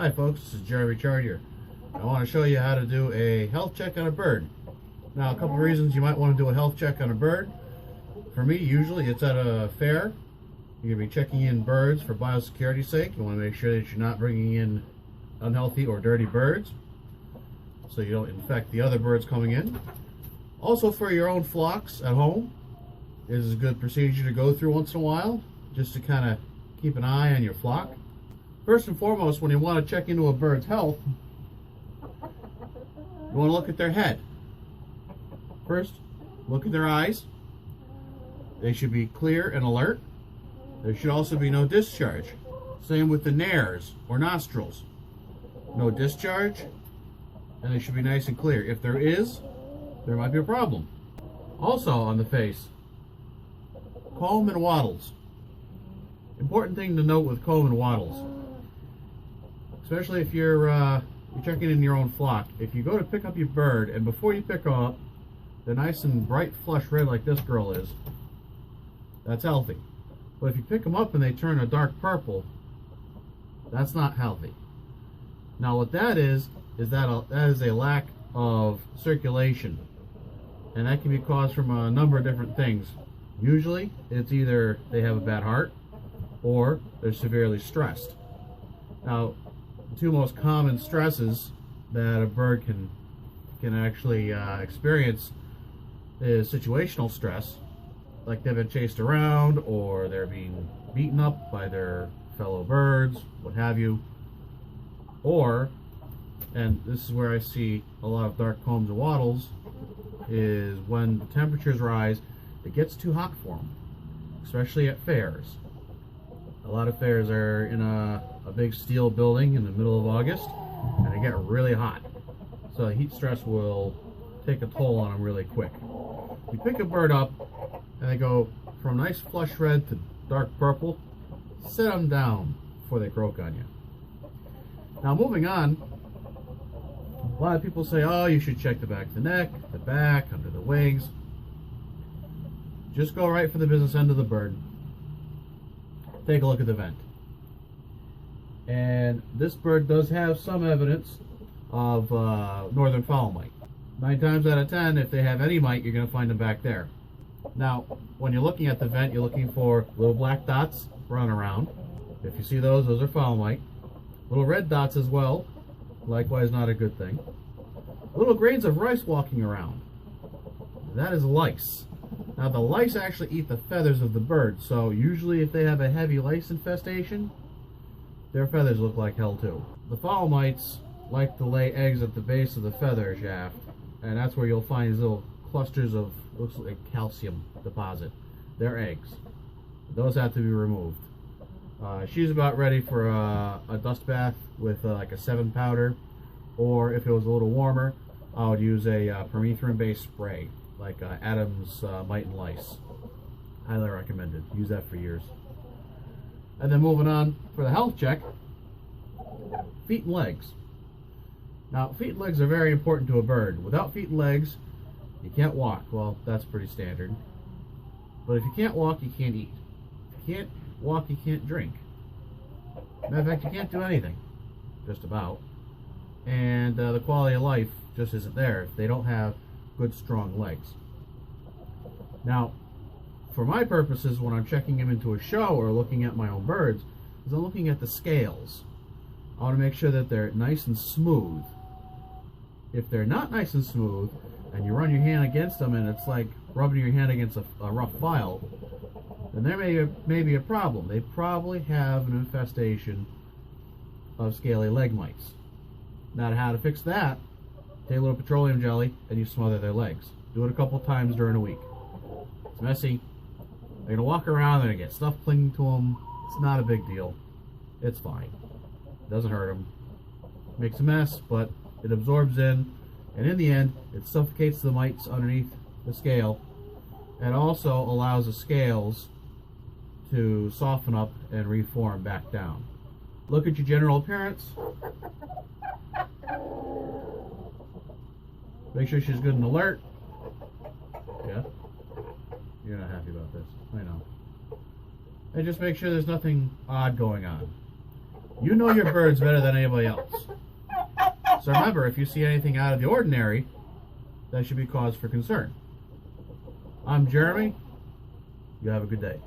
Hi folks, this is Jeremy Chard here. I want to show you how to do a health check on a bird. Now, a couple of reasons you might want to do a health check on a bird. For me, usually it's at a fair. You're going to be checking in birds for biosecurity sake. You want to make sure that you're not bringing in unhealthy or dirty birds so you don't infect the other birds coming in. Also, for your own flocks at home, it is a good procedure to go through once in a while just to kind of keep an eye on your flock. First and foremost, when you want to check into a bird's health, you want to look at their head. First, look at their eyes. They should be clear and alert. There should also be no discharge. Same with the nares or nostrils. No discharge, and they should be nice and clear. If there is, there might be a problem. Also on the face, comb and wattles. Important thing to note with comb and wattles, especially if you're checking in your own flock. If you go to pick up your bird, and before you pick them up, they're nice and bright flush red like this girl is, that's healthy. But if you pick them up and they turn a dark purple, that's not healthy. Now what that is that is a lack of circulation, and that can be caused from a number of different things. Usually it's either they have a bad heart or they're severely stressed. Now, the two most common stresses that a bird can actually experience is situational stress, like they've been chased around or they're being beaten up by their fellow birds, what have you. Or, and this is where I see a lot of dark combs and wattles, is when the temperatures rise, it gets too hot for them, especially at fairs. A lot of fairs are in a big steel building in the middle of August, and they get really hot. So heat stress will take a toll on them really quick. You pick a bird up, and they go from nice flush red to dark purple, set them down before they croak on you. Now moving on, a lot of people say, oh, you should check the back of the neck, the back, under the wings. Just go right for the business end of the bird. Take a look at the vent. And this bird does have some evidence of northern fowl mite. 9 times out of 10, if they have any mite, you're going to find them back there. Now, when you're looking at the vent, you're looking for little black dots running around. If you see those are fowl mite. Little red dots as well, likewise not a good thing. Little grains of rice walking around. That is lice. Now the lice actually eat the feathers of the bird, so usually if they have a heavy lice infestation, their feathers look like hell too. The fowl mites like to lay eggs at the base of the feather shaft, and that's where you'll find these little clusters of, looks like calcium deposit. They're eggs. Those have to be removed. She's about ready for a dust bath with like a 7 powder, or if it was a little warmer, I would use a permethrin based spray like Adam's Mite and Lice. Highly recommended. Use that for years. And then moving on for the health check, feet and legs. Now feet and legs are very important to a bird. Without feet and legs, you can't walk. Well, that's pretty standard. But if you can't walk, you can't eat. If you can't walk, you can't drink. Matter of fact, you can't do anything, just about. And the quality of life just isn't there if they don't have good strong legs. Now, for my purposes, when I'm checking them into a show or looking at my own birds, is I'm looking at the scales. I want to make sure that they're nice and smooth. If they're not nice and smooth, and you run your hand against them and it's like rubbing your hand against a rough file, then there may be a problem. They probably have an infestation of scaly leg mites. Now, how to fix that, take a little petroleum jelly and you smother their legs. Do it a couple times during a week. It's messy. They're going to walk around, they're going to get stuff clinging to them. It's not a big deal. It's fine. It doesn't hurt them. Makes a mess, but it absorbs in, and in the end, it suffocates the mites underneath the scale, and also allows the scales to soften up and reform back down. Look at your general appearance. Make sure she's good and alert. Yeah? You're not happy about this. I know. And just make sure there's nothing odd going on. You know your birds better than anybody else. So remember, if you see anything out of the ordinary, that should be cause for concern. I'm Jeremy. You have a good day.